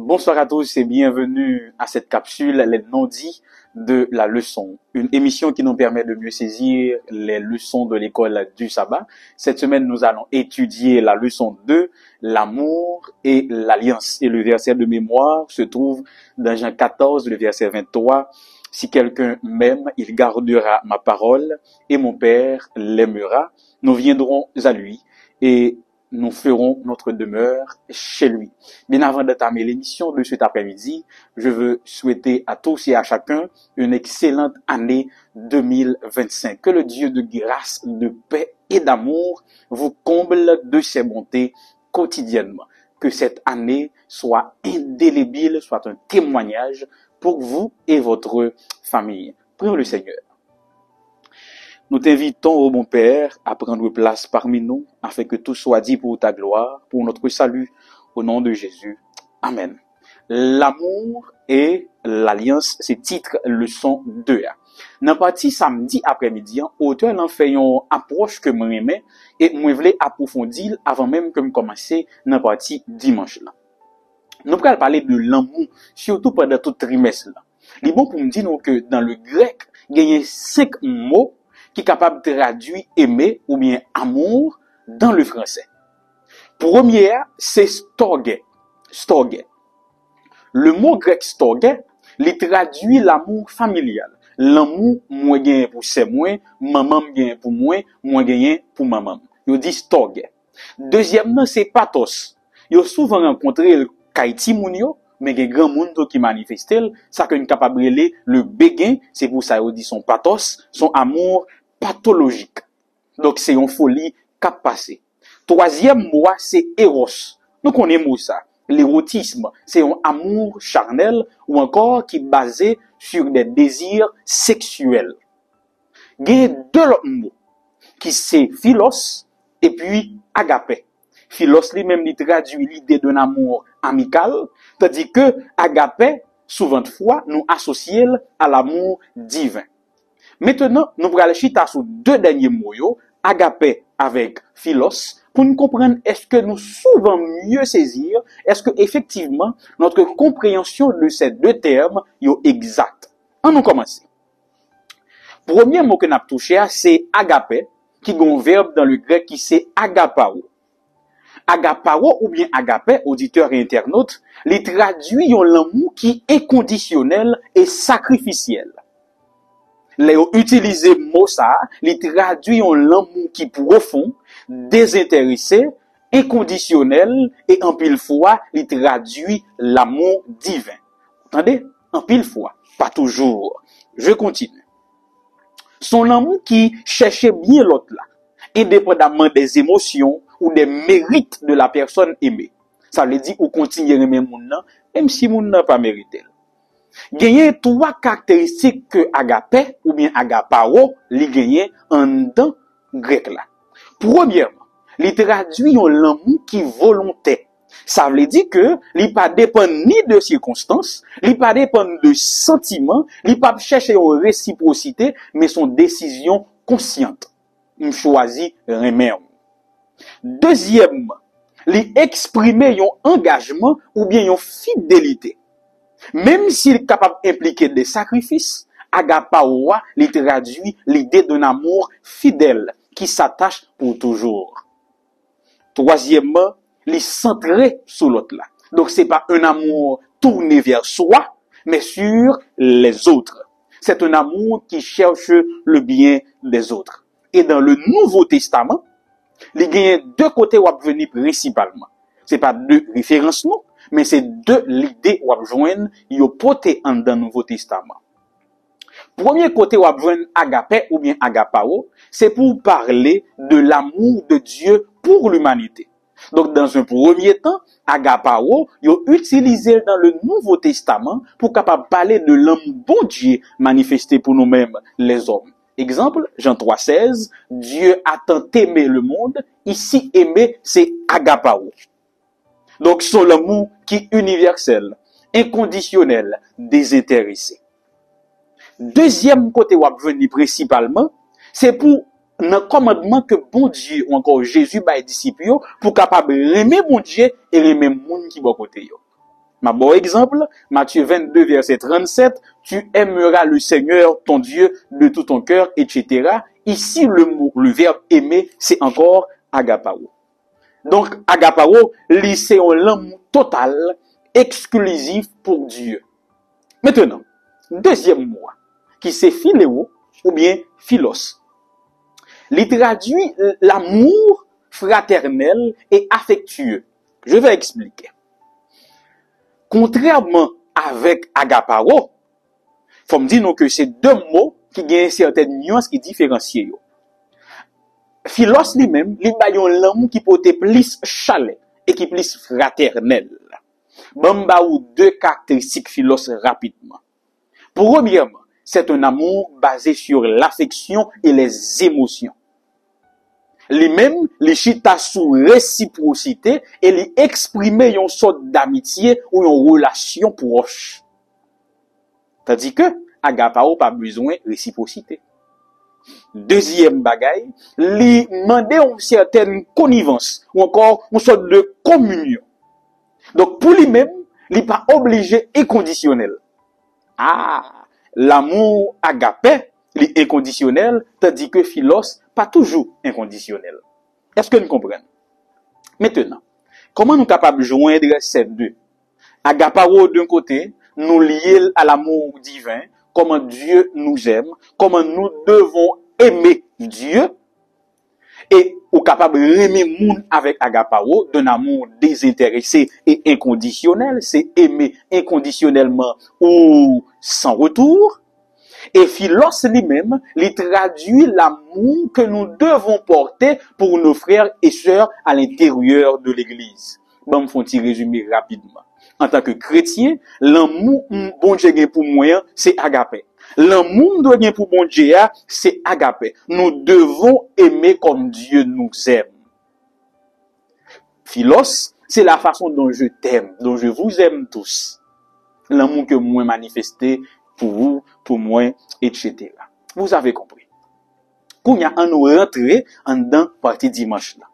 Bonsoir à tous et bienvenue à cette capsule, les non-dits de la leçon. Une émission qui nous permet de mieux saisir les leçons de l'école du sabbat. Cette semaine, nous allons étudier la leçon 2, l'amour et l'alliance. Et le verset de mémoire se trouve dans Jean 14, le verset 23. Si quelqu'un m'aime, il gardera ma parole et mon Père l'aimera. Nous viendrons à lui et nous ferons notre demeure chez lui. Bien avant d'entamer l'émission de cet après-midi, je veux souhaiter à tous et à chacun une excellente année 2025. Que le Dieu de grâce, de paix et d'amour vous comble de ses bontés quotidiennement. Que cette année soit indélébile, soit un témoignage pour vous et votre famille. Prions le Seigneur. Nous t'invitons, ô mon Père, à prendre place parmi nous, afin que tout soit dit pour ta gloire, pour notre salut, au nom de Jésus. Amen. L'amour et l'alliance, c'est titre leçon 2. Dans partie samedi après-midi, auteur l'en fait une approche que moi aimais et moi voulais approfondir avant même que me commencer dans partie dimanche là. Nous allons parler de l'amour, surtout pendant tout trimestre là. Il est bon pour me dire que dans le grec, il y a 5 mots qui est capable de traduire aimer ou bien amour dans le français. Première, c'est storge. Storge. Le mot grec storge, il traduit l'amour familial. L'amour, moi gagne pour c'est moi, maman gagne pour moi gagne pour maman. Il dit storge. Deuxièmement, c'est pathos. Yo souvent rencontré le kaiti mounio, mais il y a grand monde qui manifeste ça qu'on capable le béguin, c'est pour ça il dit son pathos, son amour pathologique. Donc c'est une folie qui passé. Troisième mot, c'est éros. Nous connaissons ça. L'érotisme, c'est un amour charnel ou encore qui est basé sur des désirs sexuels. Il y a deux autres mots qui c'est philos et puis agapé. Philos lui-même il traduit l'idée d'un amour amical, tandis que agapé, souvent de fois, nous associons à l'amour divin. Maintenant, nous allons chita sur deux derniers mots, agapé avec philos, pour nous comprendre est-ce que nous souvent mieux saisir, est-ce que effectivement notre compréhension de ces deux termes est exacte. On nous commence. Premier mot que nous avons touché, c'est agapé, qui est un verbe dans le grec qui c'est agapao. Agapao ou bien agapé, auditeur et internaute, les traduit en l'amour qui est inconditionnel et sacrificiel. Les utiliser mot ça, les traduit en l'amour qui profond, désintéressé, inconditionnel et en pile fois, les traduit l'amour divin. Entendez? En pile fois, pas toujours. Je continue. Son amour qui cherchait bien l'autre là, indépendamment des émotions ou des mérites de la personne aimée. Ça veut dire ou continuer à aimer moun nan, même si moun n'a pas mérité. Gagner trois caractéristiques que agapé ou bien agapao li gagner en dans grec là. Premièrement, li traduit l'amour qui volontaire. Ça veut dire que li pas dépend ni de circonstances, li pas dépend de sentiments, li pas chercher une réciprocité, mais son décision consciente. Il choisit remer. Deuxièmement, li exprimer un engagement ou bien une fidélité. Même s'il est capable d'impliquer des sacrifices, agapaoa li traduit l'idée d'un amour fidèle qui s'attache pour toujours. Troisièmement, li centré sur l'autre là. Donc c'est pas un amour tourné vers soi, mais sur les autres. C'est un amour qui cherche le bien des autres. Et dans le Nouveau Testament, il y a deux côtés où on venir principalement. C'est pas deux références non, mais c'est deux l'idée où on joindre yo porté dans le Nouveau Testament. Premier côté où on joindre agapé ou bien agapao, c'est pour parler de l'amour de Dieu pour l'humanité. Donc dans un premier temps, agapao yo utilisé dans le Nouveau Testament pour capable parler de l'amour bon Dieu manifesté pour nous-mêmes les hommes. Exemple, Jean 3,16, Dieu a tant aimé le monde, ici aimer, c'est agapao. Donc, c'est l'amour qui est universel, inconditionnel, désintéressé. Deuxième côté, où on venir principalement, c'est pour un commandement que bon Dieu, ou encore Jésus, bah, disciples, pour capable aimer bon Dieu et aimer monde qui va côté yo. Ma bon exemple, Matthieu 22, verset 37, tu aimeras le Seigneur, ton Dieu, de tout ton cœur, etc. Ici, le verbe aimer, c'est encore agapao. Donc, agapao, c'est un l'amour total, exclusif pour Dieu. Maintenant, deuxième mot, qui c'est philéo ou bien philos. Il traduit l'amour fraternel et affectueux. Je vais expliquer. Contrairement avec agapao, faut me dire non que c'est deux mots qui ont certaines nuances qui différencient. Philos lui-même, il a l'amour qui peut être plus chalet et qui est plus fraternel. Bamba ou deux caractéristiques philos rapidement. Premièrement, c'est un amour basé sur l'affection et les émotions. Lui-même, les chita sous réciprocité et les exprimer une sorte d'amitié ou une relation proche. Tandis que, agapao pas besoin de réciprocité. Deuxième bagaille, lui demander une certaine connivence ou encore une sorte de communion. Donc, pour lui-même, il n'est pas obligé et conditionnel. Ah, l'amour agapé, il est inconditionnel, tandis que philos, pas toujours inconditionnel. Est-ce que nous comprenons? Maintenant, comment nous sommes capables de joindre ces deux? Agapao d'un côté, nous lier à l'amour divin, comment Dieu nous aime, comment nous devons aimer Dieu, et ou capable d'aimer moun avec agapao, d'un amour désintéressé et inconditionnel, c'est aimer inconditionnellement ou sans retour. Et philos lui-même, il traduit l'amour que nous devons porter pour nos frères et sœurs à l'intérieur de l'Église. Bon, me font-ils résumer rapidement. En tant que chrétien, l'amour bon Dieu pour moi, c'est agapé. L'amour doit bien pour bon Dieu, c'est agapé. Nous devons aimer comme Dieu nous aime. Philos, c'est la façon dont je t'aime, dont je vous aime tous. L'amour que moi manifesté pour vous, pour moi, etc. Vous avez compris. Quand il y a un nous rentrer en dedans partie dimanche là.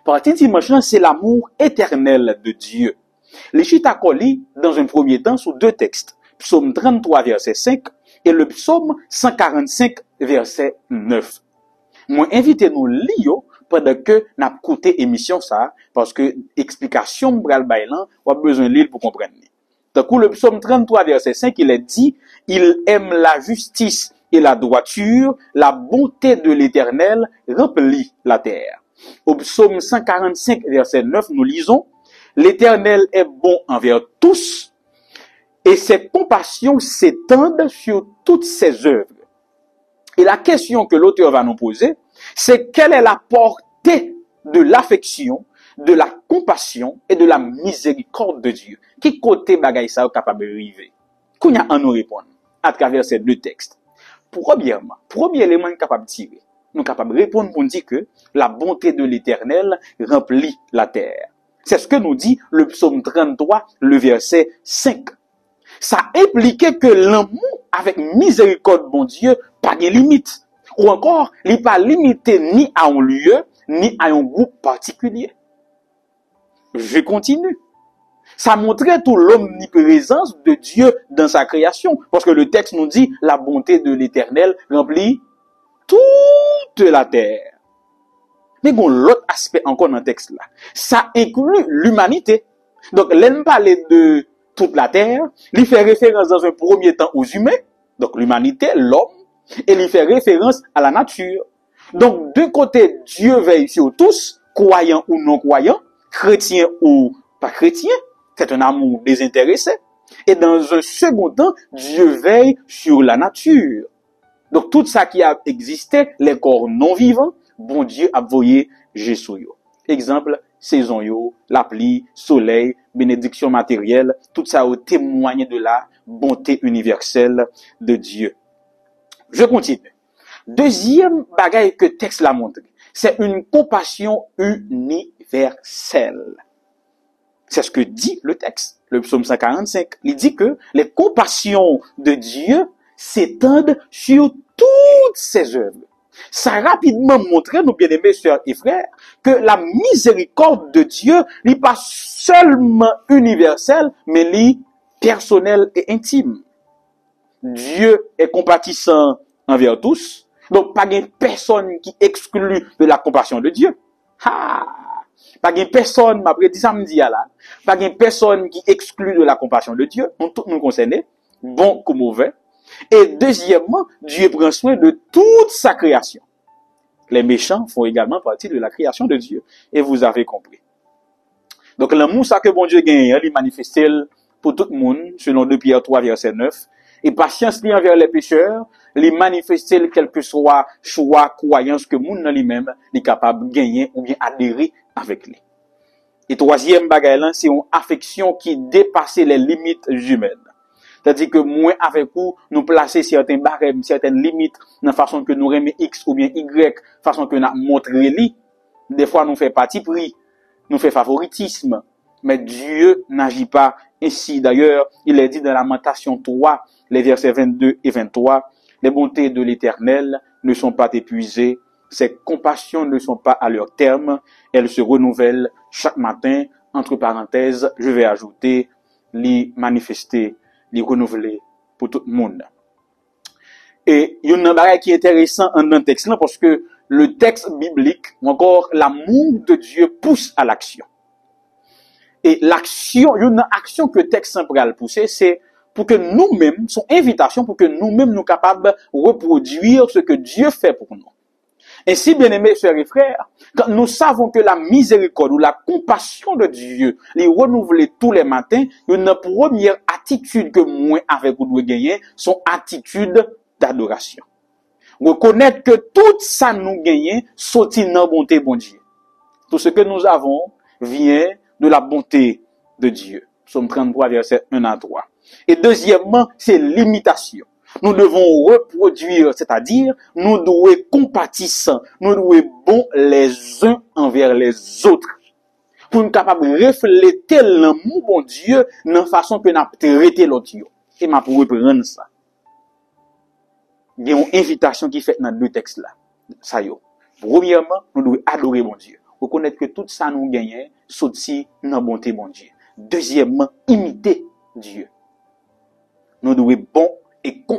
Partie dimanche là, c'est l'amour éternel de Dieu. Les chitakoli, dans un premier temps, sous deux textes. Psaume 33, verset 5, et le psaume 145, verset 9. Moi, invitez-nous lio pendant que n'a écouté émission ça, parce que explication bral bailan, on a besoin de lire pour comprendre. D'un coup, le psaume 33, verset 5, il est dit, il aime la justice et la droiture, la bonté de l'Éternel remplit la terre. Au psaume 145, verset 9, nous lisons, l'Éternel est bon envers tous, et ses compassions s'étendent sur toutes ses œuvres. Et la question que l'auteur va nous poser, c'est quelle est la portée de l'affection, de la compassion et de la miséricorde de Dieu. Qui côté bagay ça est capable de arriver? Qu'on y a à nous répondre à travers ces deux textes. Premièrement, premier élément capable de tirer. Nous sommes capables de répondre pour nous dire que la bonté de l'Éternel remplit la terre. C'est ce que nous dit le psaume 33, le verset 5. Ça impliquait que l'amour avec miséricorde, bon Dieu, pas de limite. Ou encore, il n'est pas limité ni à un lieu, ni à un groupe particulier. Je continue. Ça montrait tout l'omniprésence de Dieu dans sa création. Parce que le texte nous dit, la bonté de l'Éternel remplit toute la terre. Mais bon, l'autre aspect encore dans le texte là, ça inclut l'humanité. Donc, l'aime parler de toute la terre, il fait référence dans un premier temps aux humains, donc l'humanité, l'homme, et il fait référence à la nature. Donc, d'un côté, Dieu veille sur tous, croyants ou non croyants, chrétiens ou pas chrétiens, c'est un amour désintéressé. Et dans un second temps, Dieu veille sur la nature. Donc, tout ça qui a existé, les corps non vivants, bon Dieu a voyé Jésus. Exemple, saison yo, la pluie, soleil, bénédiction matérielle, tout ça a témoigné de la bonté universelle de Dieu. Je continue. Deuxième bagaille que le texte l'a montré, c'est une compassion universelle. C'est ce que dit le texte, le psaume 145. Il dit que les compassions de Dieu s'étendent sur toutes ses œuvres. Ça rapidement montré, nos bien-aimés sœurs et frères, que la miséricorde de Dieu n'est pas seulement universelle, mais elle personnelle et intime. Dieu est compatissant envers tous. Donc, pas de personne qui exclut de la compassion de Dieu. Ah! Pas de personne, m'a dit samedi là, pas de personne qui exclut de la compassion de Dieu. Nous tous nous concernés, bon comme mauvais. Et deuxièmement, Dieu prend soin de toute sa création. Les méchants font également partie de la création de Dieu. Et vous avez compris. Donc, l'amour, ça que bon Dieu gagne, il manifeste pour tout le monde, selon 2 Pierre 3, verset 9. Et patience li envers les pécheurs, li manifester quel que soit choix, croyance que moun nan lui-même est capable de gagner ou bien adhérer avec lui. Et troisième bagay là, c'est une affection qui dépasse les limites humaines. C'est-à-dire que moins avec vous, nous placer certains barèmes, certaines limites, dans la façon que nous remet X ou bien Y, façon que nous montre li. Des fois, nous fait parti pris, nous fait favoritisme. Mais Dieu n'agit pas ainsi. D'ailleurs, il est dit dans Lamentation 3, les versets 22 et 23, les bontés de l'Éternel ne sont pas épuisées, ses compassions ne sont pas à leur terme, elles se renouvellent chaque matin. Entre parenthèses, je vais ajouter, les manifester, les renouveler pour tout le monde. Et il y a un bagage qui est intéressant en un texte là, parce que le texte biblique, encore l'amour de Dieu pousse à l'action. Et l'action, il y a une action que le texte central pousser, c'est pour que nous-mêmes, son invitation pour que nous-mêmes nous capables de reproduire ce que Dieu fait pour nous. Ainsi, bien-aimés sœurs et frères, quand nous savons que la miséricorde ou la compassion de Dieu les renouveler tous les matins, une première attitude que moi avec vous doit gagner, son attitude d'adoration. Reconnaître que tout ça nous gagne, sorti dans la bonté bon Dieu. Tout ce que nous avons vient de la bonté de Dieu. Psaume 33, verset 1 à 3. Et deuxièmement, c'est l'imitation. Nous devons reproduire, c'est-à-dire, nous devons compatissants, nous devons bons les uns envers les autres. Pour nous capables de refléter l'amour bon Dieu dans la façon que nous avons traité l'autre. Et ma pour reprendre ça. Il y a une invitation qui est faite dans 2 textes là. Ça y est. Premièrement, nous devons adorer bon Dieu. Reconnaître que tout ça nous gagne, sorti dans la bonté bon Dieu. Deuxièmement, imiter Dieu. Nous devons bon et compatissants.